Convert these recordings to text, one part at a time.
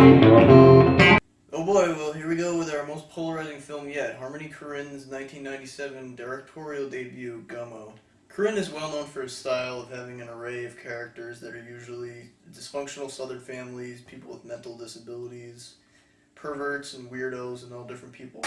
Oh boy, well here we go with our most polarizing film yet, Korine's 1997 directorial debut, Gummo. Korine is well known for his style of having an array of characters that are usually dysfunctional southern families, people with mental disabilities, perverts and weirdos and all different people.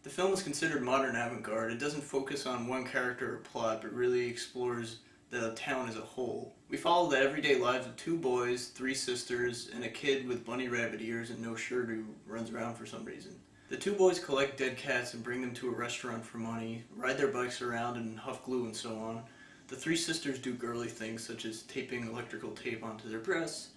The film is considered modern avant-garde. It doesn't focus on one character or plot, but really explores the town as a whole. We follow the everyday lives of two boys, three sisters, and a kid with bunny rabbit ears and no shirt who runs around for some reason. The two boys collect dead cats and bring them to a restaurant for money, ride their bikes around and huff glue and so on. The three sisters do girly things such as taping electrical tape onto their breasts,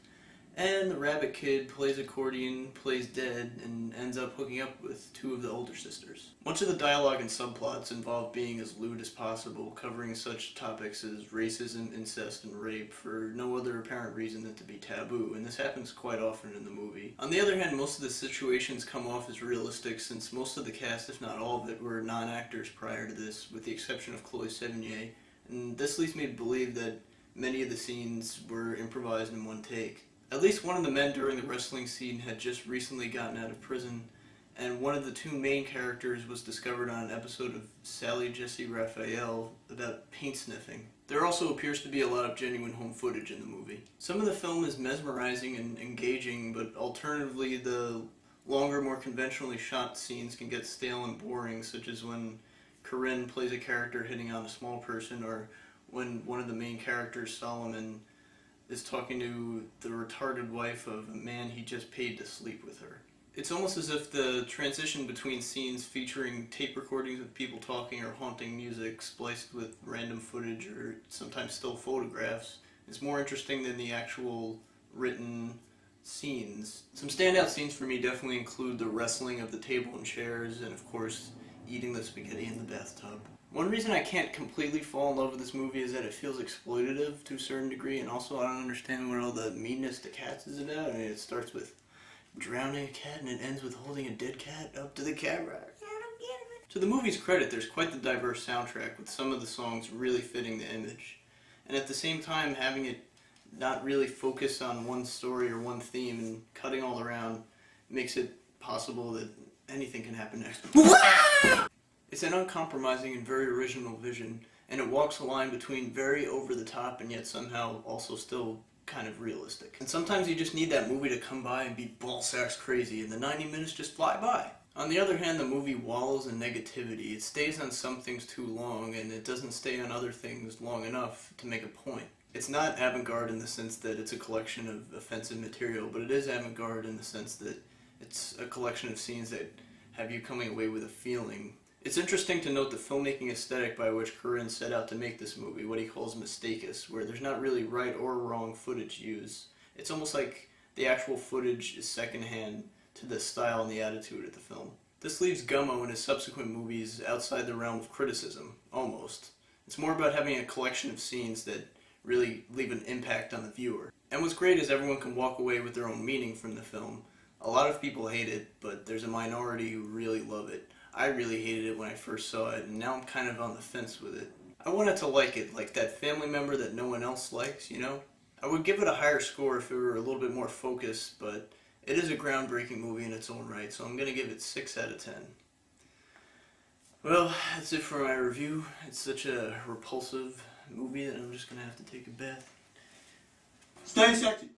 and the rabbit kid plays accordion, plays dead, and ends up hooking up with two of the older sisters. Much of the dialogue and subplots involve being as lewd as possible, covering such topics as racism, incest, and rape for no other apparent reason than to be taboo, and this happens quite often in the movie. On the other hand, most of the situations come off as realistic since most of the cast, if not all of it, were non-actors prior to this, with the exception of Chloe Sevigny, and this leads me to believe that many of the scenes were improvised in one take. At least one of the men during the wrestling scene had just recently gotten out of prison, and one of the two main characters was discovered on an episode of Sally Jesse Raphael about paint sniffing. There also appears to be a lot of genuine home footage in the movie. Some of the film is mesmerizing and engaging, but alternatively the longer, more conventionally shot scenes can get stale and boring, such as when Korine plays a character hitting on a small person, or when one of the main characters, Solomon, is talking to the retarded wife of a man he just paid to sleep with her. It's almost as if the transition between scenes featuring tape recordings of people talking or haunting music spliced with random footage or sometimes still photographs is more interesting than the actual written scenes. Some standout scenes for me definitely include the wrestling of the table and chairs, and of course eating the spaghetti in the bathtub. One reason I can't completely fall in love with this movie is that it feels exploitative to a certain degree, and also I don't understand what all the meanness to cats is about. I mean, it starts with drowning a cat and it ends with holding a dead cat up to the camera. To the movie's credit, there's quite the diverse soundtrack, with some of the songs really fitting the image, and at the same time having it not really focus on one story or one theme and cutting all around makes it possible that anything can happen next. It's an uncompromising and very original vision, and it walks a line between very over-the-top and yet somehow also still kind of realistic. And sometimes you just need that movie to come by and be ballsacks crazy, and the 90 minutes just fly by. On the other hand, the movie wallows in negativity. It stays on some things too long, and it doesn't stay on other things long enough to make a point. It's not avant-garde in the sense that it's a collection of offensive material, but it is avant-garde in the sense that it's a collection of scenes that have you coming away with a feeling. It's interesting to note the filmmaking aesthetic by which Korine set out to make this movie, what he calls mistakes, where there's not really right or wrong footage used. It's almost like the actual footage is secondhand to the style and the attitude of the film. This leaves Gummo and his subsequent movies outside the realm of criticism, almost. It's more about having a collection of scenes that really leave an impact on the viewer. And what's great is everyone can walk away with their own meaning from the film. A lot of people hate it, but there's a minority who really love it. I really hated it when I first saw it, and now I'm kind of on the fence with it. I wanted to like it, like that family member that no one else likes, you know? I would give it a higher score if it were a little bit more focused, but it is a groundbreaking movie in its own right, so I'm going to give it 6 out of 10. Well, that's it for my review. It's such a repulsive movie that I'm just going to have to take a bath. Stay sexy!